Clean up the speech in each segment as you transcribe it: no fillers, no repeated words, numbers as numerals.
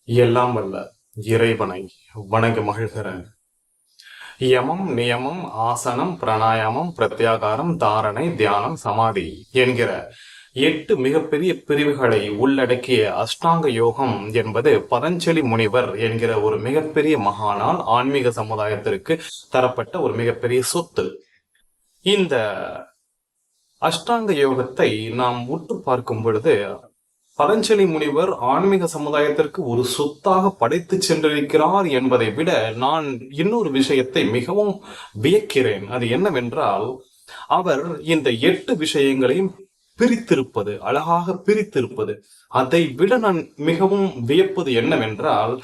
எல்லாம் வல்ல இறைவனை வணங்க மகிழ்கிறேன். யமம் நியமம் ஆசனம் பிராணாயாமம் பிரத்யாகாரம் தாரணை தியானம் சமாதி என்கிற 8 மிகப்பெரிய பிரிவுகளை உள்ளடக்கிய அஷ்டாங்க யோகம் என்பது பதஞ்சலி முனிவர் என்கிற ஒரு மிகப்பெரிய மகானால் ஆன்மீக சமுதாயத்திற்கு தரப்பட்ட ஒரு மிகப்பெரிய சொத்து. இந்த அஷ்டாங்க யோகத்தை நாம் உற்று பார்க்கும் பொழுது பதஞ்சலி முனிவர் ஆன்மீக சமுதாயத்திற்கு ஒரு சொத்தாக படைத்து சென்றிருக்கிறார் என்பதை விட நான் இன்னொரு விஷயத்தை மிகவும் வியக்கிறேன். அது என்னவென்றால், அவர் இந்த 8 விஷயங்களையும் பிரித்திருப்பது, அழகாக பிரித்திருப்பது. அதை விட நான் மிகவும் வியப்பது என்னவென்றால்,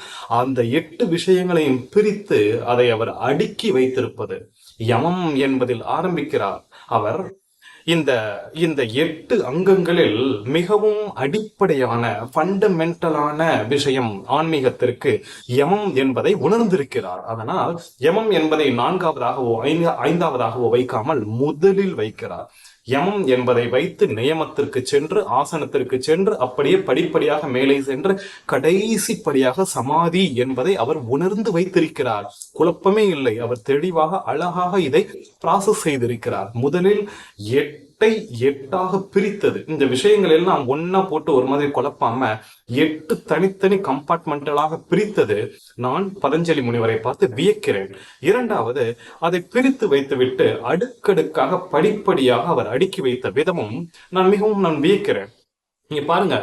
அந்த 8 விஷயங்களையும் பிரித்து அதை அவர் அடுக்கி வைத்திருப்பது. யமம் என்பதில் ஆரம்பிக்கிறார் அவர். இந்த இந்த 8 அங்கங்களில் மிகவும் அடிப்படையான ஃபண்டமெண்டலான விஷயம் ஆன்மீகத்திற்கு யமம் என்பதை உணர்ந்திருக்கிறார். அதனால் யமம் என்பதை 4ஆவதாகவோ 5ஆவதாகவோ வைக்காமல் முதலில் வைக்கிறார். யமம் என்பதை வைத்து நியமத்திற்கு சென்று ஆசனத்திற்கு சென்று அப்படியே படிப்படியாக மேலே சென்று கடைசி படியாக சமாதி என்பதை அவர் உணர்ந்து வைத்திருக்கிறார். குழப்பமே இல்லை. அவர் தெளிவாக அழகாக இதை ப்ராசஸ் செய்திருக்கிறார். முதலில் 8ஆக பிரித்தது. இந்த விஷயங்கள் எல்லாம் ஒன்னா போட்டு ஒரு மாதிரி குழப்பாம 8 தனித்தனி கம்பார்ட்மெண்டலாக பிரித்தது நான் பதஞ்சலி முனிவரை பார்த்து வியக்கிறேன். இரண்டாவது, அதை பிரித்து வைத்துவிட்டு அடுக்கடுக்காக படிப்படியாக அவர் அடுக்கி வைத்த விதமும் நான் வியக்கிறேன். நீங்க பாருங்க,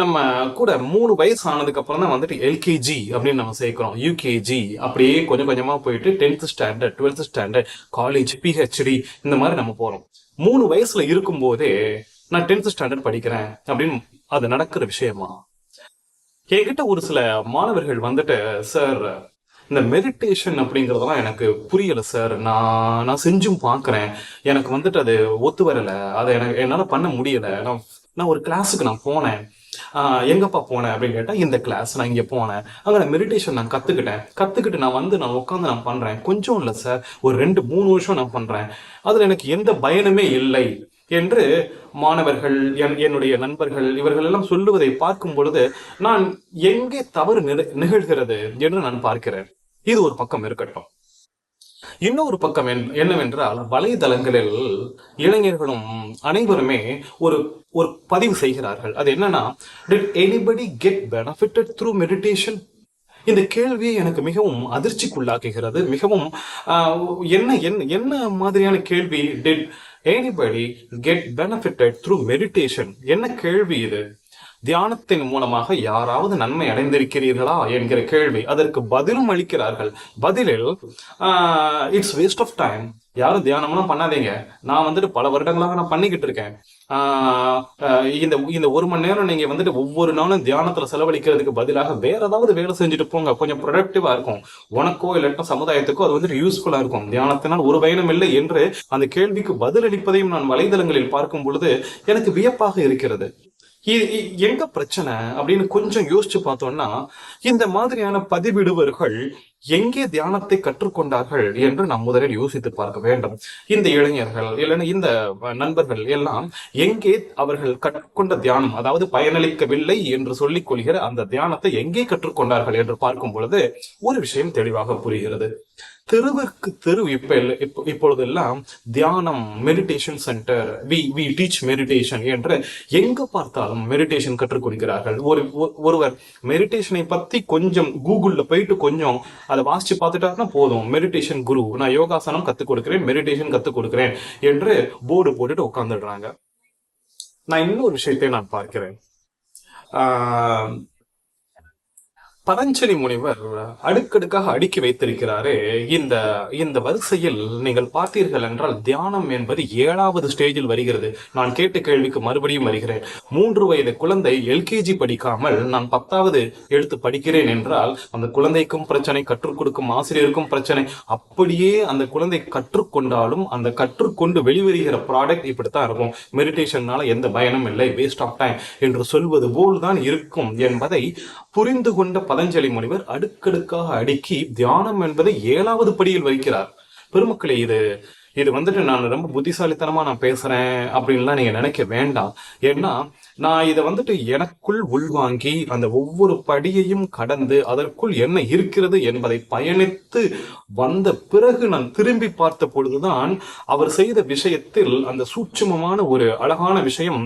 நம்ம கூட 3 வயசு ஆனதுக்கு அப்புறம் தான் வந்துட்டு எல்கேஜி அப்படின்னு நம்ம சேர்க்கிறோம். யூகேஜி அப்படியே கொஞ்சம் கொஞ்சமா போயிட்டு 10th standard, 12th standard, college, PhD இந்த மாதிரி நம்ம போறோம். 3 வயசுல இருக்கும் போதே நான் 10th ஸ்டாண்டர்ட் படிக்கிறேன் அப்படின்னு அது நடக்கிற விஷயமா? என்கிட்ட ஒரு சில மாணவர்கள் வந்துட்டு, சார் இந்த மெடிடேஷன் அப்படிங்கறதெல்லாம் எனக்கு புரியல சார், நான் செஞ்சும் பாக்குறேன், எனக்கு வந்துட்டு அது ஒத்து வரல, அதை என்னால பண்ண முடியல, நான் ஒரு கிளாஸுக்கு நான் போனேன், எங்கப்பா போனேன் அப்படின்னு கேட்டா, இந்த கிளாஸ் நான் இங்க போனேன், அங்க நான் மெடிடேஷன் நான் கத்துக்கிட்டு நான் உட்காந்து நான் பண்றேன், கொஞ்சம் இல்ல சார், ஒரு 2-3 வருஷம் நான் பண்றேன், அதுல எனக்கு எந்த பயனுமே இல்லை என்று மாணவர்கள், என்னுடைய நண்பர்கள் இவர்கள் எல்லாம் சொல்லுவதை பார்க்கும் பொழுது நான் எங்கே தவறு நிகழ்கிறது என்று நான் பார்க்கிறேன். இது ஒரு பக்கம் இருக்கட்டும். இன்னொரு பக்கம் என்னவென்றால், வலைதளங்களில் இளைஞர்களும் அனைவருமே ஒரு ஒரு பதிவு செய்கிறார்கள். அது என்னன்னா, did anybody get benefited through meditation? இந்த கேள்வியை எனக்கு மிகவும் அதிர்ச்சிக்குள்ளாக்குகிறது. மிகவும் என்ன என்ன என்ன மாதிரியான கேள்வி? did anybody get benefited through meditation? என்ன கேள்வி இது? தியானத்தின் மூலமாக யாராவது நன்மை அடைந்திருக்கிறீர்களா என்கிற கேள்வி. அதற்கு பதிலும் அளிக்கிறார்கள். பதிலில் இட்ஸ் வேஸ்ட் ஆஃப் டைம், யாரும் தியானம்லாம் பண்ணாதீங்க, நான் வந்துட்டு பல வருடங்களாக நான் பண்ணிக்கிட்டு இருக்கேன், இந்த 1 மணி நேரம் நீங்க வந்துட்டு ஒவ்வொரு நாளும் தியானத்துல செலவழிக்கிறதுக்கு பதிலாக வேற ஏதாவது வேலை செஞ்சுட்டு போங்க, கொஞ்சம் ப்ரொடக்டிவா இருக்கும், உனக்கோ இல்லாட்டும் சமுதாயத்துக்கோ அது வந்துட்டு யூஸ்ஃபுல்லா இருக்கும், தியானத்தினால் ஒரு பயனும் இல்லை என்று அந்த கேள்விக்கு பதில் அளிப்பதையும் நான் வலைதளங்களில் பார்க்கும் பொழுது எனக்கு வியப்பாக இருக்கிறது. எங்க பிரச்சனை அப்படின்னு கொஞ்சம் யோசிச்சு பார்த்தோம்னா, இந்த மாதிரியான பதிவிடுவர்கள் எங்கே தியானத்தை கற்றுக்கொண்டார்கள் என்று நாம் முதலில் யோசித்து பார்க்க வேண்டும். இந்த இளைஞர்கள் இல்லைன்னா இந்த நண்பர்கள் எல்லாம் எங்கே அவர்கள் கற்றுக்கொண்ட தியானம், அதாவது பயனளிக்கவில்லை என்று சொல்லிக் கொள்கிற அந்த தியானத்தை எங்கே கற்றுக்கொண்டார்கள் என்று பார்க்கும் பொழுது ஒரு விஷயம் தெளிவாக புரிகிறது. தெருவுக்கு தெரு இப்பொழுதெல்லாம் தியானம், meditation centre, we teach meditation என்று எங்க பார்த்தாலும் மெடிடேஷன் கற்றுக் கொடுக்கிறார்கள். ஒருவர் மெடிடேஷனை பத்தி கொஞ்சம் கூகுள்ல போயிட்டு கொஞ்சம் அதை வாசிச்சு பார்த்துட்டாருன்னா போதும், மெடிடேஷன் குரு, நான் யோகாசனம் கத்துக் கொடுக்கிறேன், மெடிடேஷன் கத்துக் கொடுக்கிறேன் என்று போர்டு போட்டுட்டு உட்கார்ந்துடுறாங்க. நான் இன்னொரு விஷயத்தை நான் பார்க்கிறேன். பதஞ்சலி முனிவர் அடுக்கடுக்காக அடுக்கி வைத்திருக்கிறாரே. இந்த இந்த வரிசையில் நீங்கள் பார்த்தீர்கள் என்றால், தியானம் என்பது 7வது ஸ்டேஜில் வருகிறது. நான் கேட்ட கேள்விக்கு மறுபடியும் வருகிறேன். 3 வயது குழந்தை எல்கேஜி படிக்காமல் நான் 10வது எடுத்து படிக்கிறேன் என்றால், அந்த குழந்தைக்கும் பிரச்சனை, கற்றுக் கொடுக்கும் ஆசிரியருக்கும் பிரச்சனை. அப்படியே அந்த குழந்தை கற்றுக்கொண்டாலும் அந்த கற்றுக்கொண்டு வெளிவருகிற ப்ராடக்ட் இப்படித்தான் இருக்கும், மெடிடேஷன்னால எந்த பயனும் இல்லை, வேஸ்ட் ஆஃப் டைம் என்று சொல்வது போல் தான் இருக்கும் என்பதை புரிந்து கொண்ட பதஞ்சலி முனிவர் அடுக்கடுக்காக அடுக்கி தியானம் என்பதை 7வது படியில் வைக்கிறார். பெருமக்களே, இது வந்துட்டு நான் ரொம்ப புத்திசாலித்தனமா நான் பேசுறேன் அப்படின்லாம் நீங்க நினைக்க வேண்டாம். ஏன்னா நான் இதை வந்துட்டு எனக்குள் உள்வாங்கி அந்த ஒவ்வொரு படியையும் கடந்து அதற்குள் என்ன இருக்கிறது என்பதை பயணித்து வந்த பிறகு நான் திரும்பி பார்த்த பொழுதுதான் அவர் செய்த விஷயத்தில் அந்த சூட்சுமமான ஒரு அழகான விஷயம்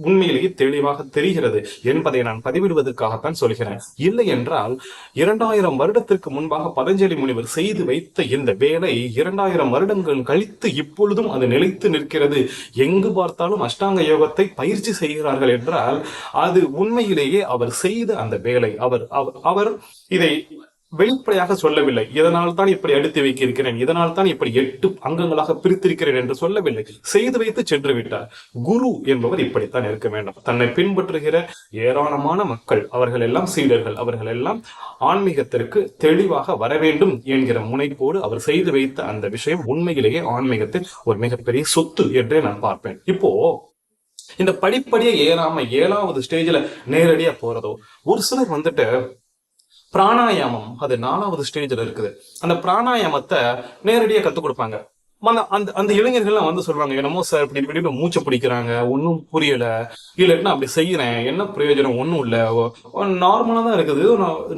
உண்மையிலேயே தெளிவாக தெரிகிறது என்பதை நான் பதிவிடுவதற்காகத்தான் சொல்கிறேன். இல்லை என்றால் 2000 வருடத்திற்கு முன்பாக பதஞ்சலி முனிவர் செய்து வைத்த இந்த வேலை 2000 வருடங்கள் கழித்து இப்பொழுதும் அது நிலைத்து நிற்கிறது. எங்கு பார்த்தாலும் அஷ்டாங்க யோகத்தை பயிற்சி செய்கிறார்கள் என்றால் அது உண்மையிலேயே அவர் செய்த அந்த வேலை. அவர் இதை வெளிப்படையாக சொல்லவில்லை. இதனால் தான் இப்படி அடுத்து வைக்கிறேன், இதனால் தான் இப்படி 8 அங்கங்களாக பிரித்திருக்கிறேன் என்று சொல்லவில்லை. செய்து வைத்து சென்று விட்டார். குரு என்பவர் இப்படித்தான் இருக்க வேண்டும். தன்னை பின்பற்றுகிற ஏராளமான மக்கள், அவர்கள் எல்லாம் சீடர்கள், அவர்கள் எல்லாம் ஆன்மீகத்திற்கு தெளிவாக வர வேண்டும் என்கிற முனைப்போடு அவர் செய்து வைத்த அந்த விஷயம் உண்மையிலேயே ஆன்மீகத்தில் ஒரு மிகப்பெரிய சொத்து என்றே நான் பார்ப்பேன். இப்போ இந்த படிப்படியே ஏறாம 7வது ஸ்டேஜ்ல நேரடியா போறதோ, ஒரு சிலர் வந்துட்டு பிராணாயாமம் அது 4வது ஸ்டேஜ்ல இருக்குது. அந்த பிராணாயாமத்தை நேரடியா கத்துக் கொடுப்பாங்க. அந்த இளைஞர்கள்லாம் வந்து சொல்லுவாங்க, என்னமோ சார் இப்படி மூச்சை பிடிக்கிறாங்க, ஒன்னும் புரியல, இல்லைன்னா அப்படி செய்யறேன், என்ன பிரயோஜனம், ஒன்னும் இல்ல, நார்மலா தான் இருக்குது,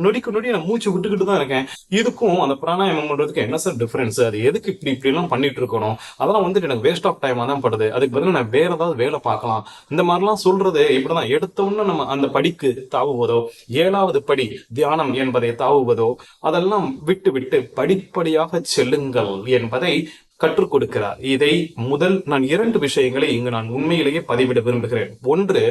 நொடிக்கு நொடி நான் மூச்சு விட்டுக்கிட்டு தான் இருக்கேன். இதுக்கும் அந்த பிராணாயாமம் பண்றதுக்கு என்ன சார் டிஃபரன்ஸ், அது எதுக்கு இப்படி எல்லாம் பண்ணிட்டு இருக்கணும், அதெல்லாம் வந்துட்டு எனக்கு வேஸ்ட் ஆஃப் டைமா தான் படுது, அதுக்கு பதிலாக நான் வேற ஏதாவது வேலை பார்க்கலாம், இந்த மாதிரிலாம் சொல்றது இப்படிதான். எடுத்தோன்னு நம்ம அந்த படிக்கு தாவுவதோ, 7வது படி தியானம் என்பதை தாவுவதோ அதெல்லாம் விட்டு விட்டு படிப்படியாக செல்லுங்கள் என்பதை கற்றுக் கொடுக்கிறார். இதை நான் 2 விஷயங்களை இங்கு நான் உண்மையிலேயே பதிவிட விரும்புகிறேன். ஒன்று,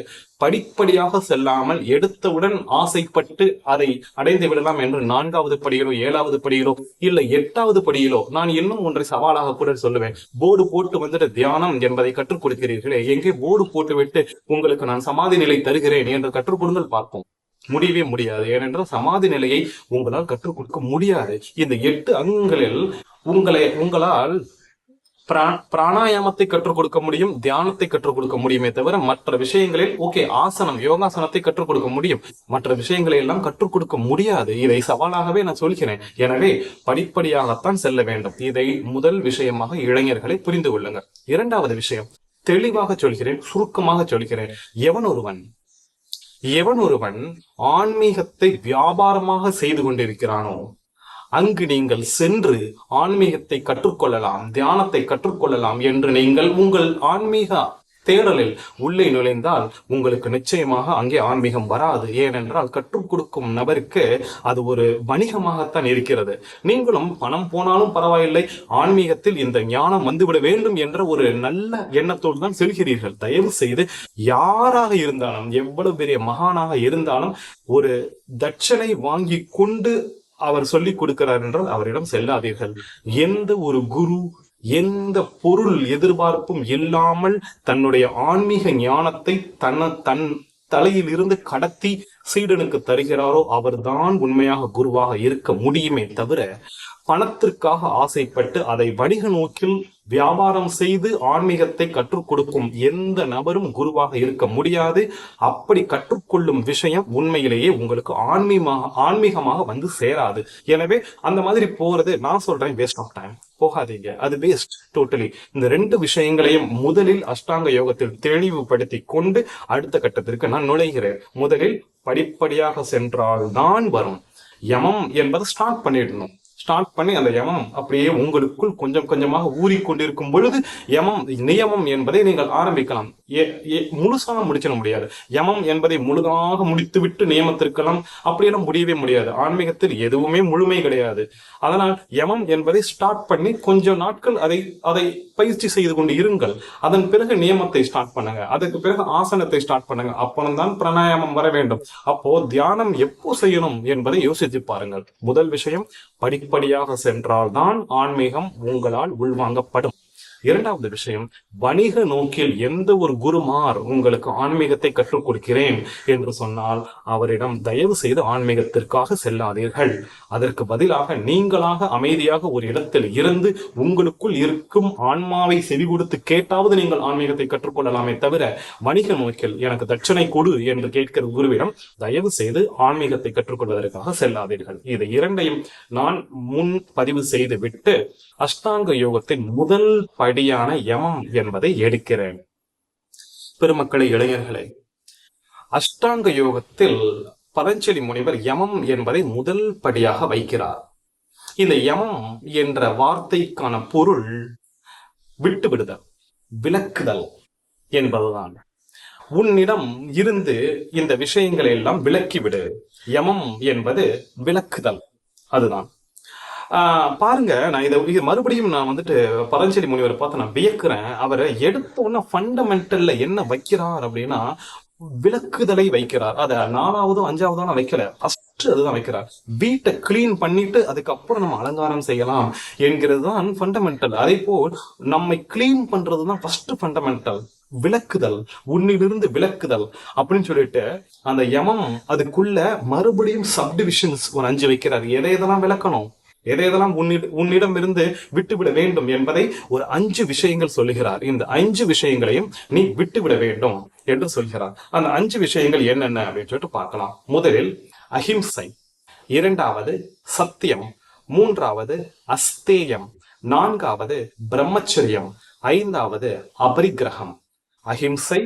படிப்படியாக செல்லாமல் எடுத்தவுடன் ஆசைப்பட்டு அதை அடைந்து விடலாம் என்று 4வது படியிலோ 7வது படியிலோ இல்லை 8வது படியிலோ நான் இன்னும் ஒன்றை சவாலாக கூட சொல்லுவேன். போர்டு போட்டு வந்துட்டு தியானம் என்பதை கற்றுக் கொடுக்கிறீர்களே, எங்கே போர்டு போட்டு விட்டு உங்களுக்கு நான் சமாதி நிலை தருகிறேன் என்று கற்றுக் கொடுங்கள் பார்ப்போம். முடியவே முடியாது. ஏனென்றால் சமாதி நிலையை உங்களால் கற்றுக் கொடுக்க முடியாது. இந்த 8 அங்கங்களில் உங்களால் பிராணாயாமத்தை கற்றுக் கொடுக்க முடியும், தியானத்தை கற்றுக் கொடுக்க முடியுமே தவிர மற்ற விஷயங்களில் ஆசனம் யோகாசனத்தை கற்றுக் கொடுக்க முடியும், மற்ற விஷயங்களை எல்லாம் கற்றுக் கொடுக்க முடியாது. இதை சவாலாகவே நான் சொல்கிறேன். எனவே படிப்படியாகத்தான் செல்ல வேண்டும். இதை முதல் விஷயமாக இளைஞர்களை புரிந்து கொள்ளுங்க. 2வது விஷயம் தெளிவாக சொல்கிறேன், சுருக்கமாக சொல்கிறேன். எவன் ஒருவன் ஆன்மீகத்தை வியாபாரமாக செய்து கொண்டிருக்கிறானோ அங்கு நீங்கள் சென்று ஆன்மீகத்தை கற்றுக்கொள்ளலாம், தியானத்தை கற்றுக்கொள்ளலாம் என்று நீங்கள் உங்கள் ஆன்மீக தேடலில் உள்ளே நுழைந்தால் உங்களுக்கு நிச்சயமாக அங்கே ஆன்மீகம் வராது. ஏனென்றால் கற்றுக் கொடுக்கும் நபருக்கு அது ஒரு வணிகமாகத்தான் இருக்கிறது. நீங்களும் பணம் போனாலும் பரவாயில்லை, ஆன்மீகத்தில் இந்த ஞானம் வந்துவிட வேண்டும் என்ற ஒரு நல்ல எண்ணத்தோடு தான் செல்கிறீர்கள். தயவு செய்து யாராக இருந்தாலும், எவ்வளவு பெரிய மகானாக இருந்தாலும், ஒரு தட்சணை வாங்கி கொண்டு அவர் சொல்லிக் கொடுக்கிறார் என்றால் அவரிடம் செல்லாதீர்கள். எந்த ஒரு குரு எந்த பொருள் எதிர்பார்ப்பும் இல்லாமல் தன்னுடைய ஆன்மீக ஞானத்தை தன் தலையில் இருந்து கடத்தி சீடனுக்கு தருகிறாரோ அவர்தான் உண்மையாக குருவாக இருக்க முடியுமே தவிர பணத்திற்காக ஆசைப்பட்டு அதை வணிக நோக்கில் வியாபாரம் செய்து ஆன்மீகத்தை கற்றுக் கொடுக்கும் எந்த நபரும் குருவாக இருக்க முடியாது. அப்படி கற்றுக்கொள்ளும் விஷயம் உண்மையிலேயே உங்களுக்கு ஆன்மீகமாக வந்து சேராது. எனவே அந்த மாதிரி போறது நான் சொல்றேன் வேஸ்ட் ஆஃப் டைம். போகாதீங்க, அது வேஸ்ட் டோட்டலி. இந்த 2 விஷயங்களையும் முதலில் அஷ்டாங்க யோகத்தில் தெளிவுபடுத்தி கொண்டு அடுத்த கட்டத்திற்கு நான் நுழைகிறேன். முதலில் படிப்படியாக சென்றால் தான் வரும். யமம் என்பதை ஸ்டார்ட் பண்ணிடணும். ஸ்டார்ட் பண்ணி அந்த யமம் அப்படியே உங்களுக்குள் கொஞ்சம் கொஞ்சமாக ஊறிக்கொண்டிருக்கும் பொழுது நியமம் என்பதை நீங்கள் ஆரம்பிக்கலாம். முழுசாக முடிச்சிட முடியாது. யமம் என்பதை முழுதாக முடித்துவிட்டு நியமத்திற்கெல்லாம் அப்படியெல்லாம் முடியவே முடியாது. ஆன்மீகத்தில் எதுவுமே முழுமை கிடையாது. அதனால் யமம் என்பதை ஸ்டார்ட் பண்ணி கொஞ்சம் நாட்கள் அதை பயிற்சி செய்து கொண்டு இருங்கள். அதன் பிறகு நியமத்தை ஸ்டார்ட் பண்ணுங்க, அதுக்கு பிறகு ஆசனத்தை ஸ்டார்ட் பண்ணுங்க. அப்புறம்தான் பிராணாயாமம் வர வேண்டும். அப்போ தியானம் எப்போ செய்யணும் என்பதை யோசித்து பாருங்கள். முதல் விஷயம், படிப்படியாக சென்றால்தான் ஆன்மீகம் உங்களால் உள்வாங்கப்படும். 2வது விஷயம், வணிக நோக்கில் எந்த ஒரு குருமார் உங்களுக்கு ஆன்மீகத்தை கற்றுக் கொடுக்கிறேன் என்று சொன்னால் அவரிடம் தயவு செய்து ஆன்மீகத்திற்காக செல்லாதீர்கள். அதற்கு பதிலாக நீங்களாக அமைதியாக ஒரு இடத்தில் இருந்து உங்களுக்குள் இருக்கும் ஆன்மாவை செவி கொடுத்து கேட்டாவது நீங்கள் ஆன்மீகத்தை கற்றுக்கொள்ளலாமே தவிர வணிக நோக்கில் எனக்கு தட்சணை கொடு என்று கேட்கிற குருவிடம் தயவு செய்து ஆன்மீகத்தை கற்றுக்கொள்வதற்காக செல்லாதீர்கள். இது 2ஐயும் நான் முன் பதிவு செய்து விட்டு அஷ்டாங்க யோகத்தின் முதல் படியான யமம் என்பதை எடுக்கிறேன். பெருமக்களே, இளைஞர்களே, அஷ்டாங்க யோகத்தில் பதஞ்சலி முனிவர் யமம் என்பதை முதல் படியாக வைக்கிறார். இந்த யமம் என்ற வார்த்தைக்கான பொருள் விட்டுவிடுதல், விலக்குதல் என்பதுதான். உன்னிடம் இருந்து இந்த விஷயங்களை எல்லாம் விலக்கிவிடு. யமம் என்பது விலக்குதல், அதுதான். பாருங்க, நான் இதை மறுபடியும் நான் வந்துட்டு பதஞ்சலி முனிவரை பார்த்து நான் வியக்கிறேன். அவரை எடுத்த உடனே ஃபண்டமெண்டல்ல என்ன வைக்கிறார் அப்படின்னா விலக்குதலை வைக்கிறார். அத 4வது 5வது வைக்கல, ஃபர்ஸ்ட் அதுதான் வைக்கிறார். வீட்டை கிளீன் பண்ணிட்டு அதுக்கப்புறம் நம்ம அலங்காரம் செய்யலாம் என்கிறது தான் ஃபண்டமெண்டல். அதே போல் நம்மை கிளீன் பண்றதுதான் ஃபர்ஸ்ட் ஃபண்டமெண்டல். விலக்குதல், உன்னிலிருந்து விலக்குதல் அப்படின்னு சொல்லிட்டு அந்த யமம் அதுக்குள்ள மறுபடியும் சப்டிவிஷன்ஸ் ஒரு 5 வைக்கிறார். எதையெல்லாம் விளக்கணும், எதையெல்லாம் உன்னிடம் இருந்து விட்டுவிட வேண்டும் என்பதை ஒரு 5 விஷயங்கள் சொல்லுகிறார். இந்த 5 விஷயங்களையும் நீ விட்டுவிட வேண்டும் என்று சொல்கிறார். அந்த 5 விஷயங்கள் என்னென்ன அப்படின்னு சொல்லிட்டு பார்க்கலாம். முதலில் அஹிம்சை, 2வது சத்தியம், 3வது அஸ்தேயம், 4வது பிரம்மச்சரியம், 5வது அபரிக்கிரகம். அஹிம்சை,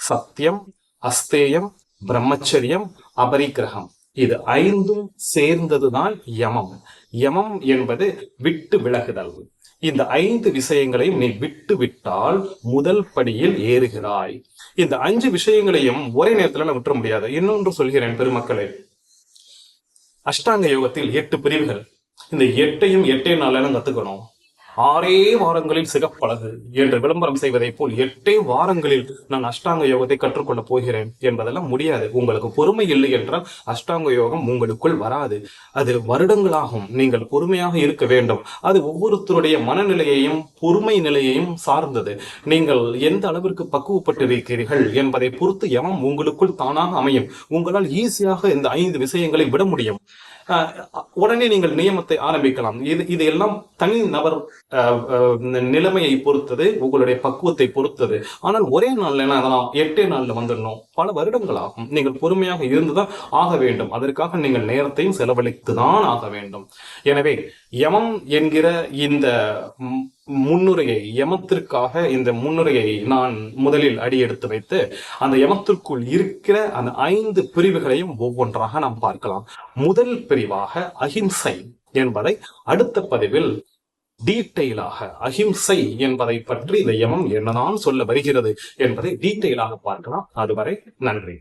சத்தியம், அஸ்தேயம், பிரம்மச்சரியம், அபரிக்கிரகம், இது 5ம் சேர்ந்ததுதான் யமம். யமம் என்பது விட்டு விலகுதல். இந்த 5 விஷயங்களையும் நீ விட்டு விட்டால் முதல் படியில் ஏறுகிறாய். இந்த 5 விஷயங்களையும் ஒரே நேரத்துல விட்டுற முடியாது. இன்னொன்று சொல்கிறேன் பெருமக்களே, அஷ்டாங்க யோகத்தில் 8 பிரிவுகள். இந்த 8ஐயும் 8 நாள்ல கத்துக்கணும். 6 வாரங்களில் சிகப்பழகு என்று விளம்பரம் செய்வதை போல் 8 வாரங்களில் நான் அஷ்டாங்க யோகத்தை கற்றுக்கொள்ள போகிறேன் என்பதெல்லாம் முடியாது. உங்களுக்கு பொறுமை இல்லை என்றால் அஷ்டாங்க யோகம் உங்களுக்குள் வராது. அது வருடங்களாகும். நீங்கள் பொறுமையாக இருக்க வேண்டும். அது ஒவ்வொருத்தருடைய மனநிலையையும் பொறுமை நிலையையும் சார்ந்தது. நீங்கள் எந்த அளவிற்கு பக்குவப்பட்டிருக்கிறீர்கள் என்பதை பொறுத்து யமம் உங்களுக்குள் தானாக அமையும். உங்களால் ஈஸியாக இந்த 5 விஷயங்களை விட முடியும். உடனே நீங்கள் நியமத்தை ஆரம்பிக்கலாம். இது எல்லாம் தனி நபர் நிலைமையை பொறுத்தது, உங்களுடைய பக்குவத்தை பொறுத்தது. ஆனால் ஒரே நாள்ல அதெல்லாம் 8 நாள்ல வந்துடணும், பல வருடங்கள் ஆகும். நீங்கள் பொறுமையாக இருந்துதான் ஆக வேண்டும். அதற்காக நீங்கள் நேரத்தையும் செலவழித்துதான் ஆக வேண்டும். எனவே யமம் என்கிற இந்த முன்னுரையை, யமத்திற்காக இந்த முன்னுரையை நான் முதலில் அடியெடுத்து வைத்து அந்த யமத்திற்குள் இருக்கிற அந்த 5 பிரிவுகளையும் ஒவ்வொன்றாக நாம் பார்க்கலாம். முதல் பிரிவாக அஹிம்சை என்பதை அடுத்த பதிவில் டீட்டெயிலாக, அஹிம்சை என்பதை பற்றி இந்த யமம் என்னதான் சொல்ல வருகிறது என்பதை டீட்டெயிலாக பார்க்கலாம். அதுவரை நன்றி.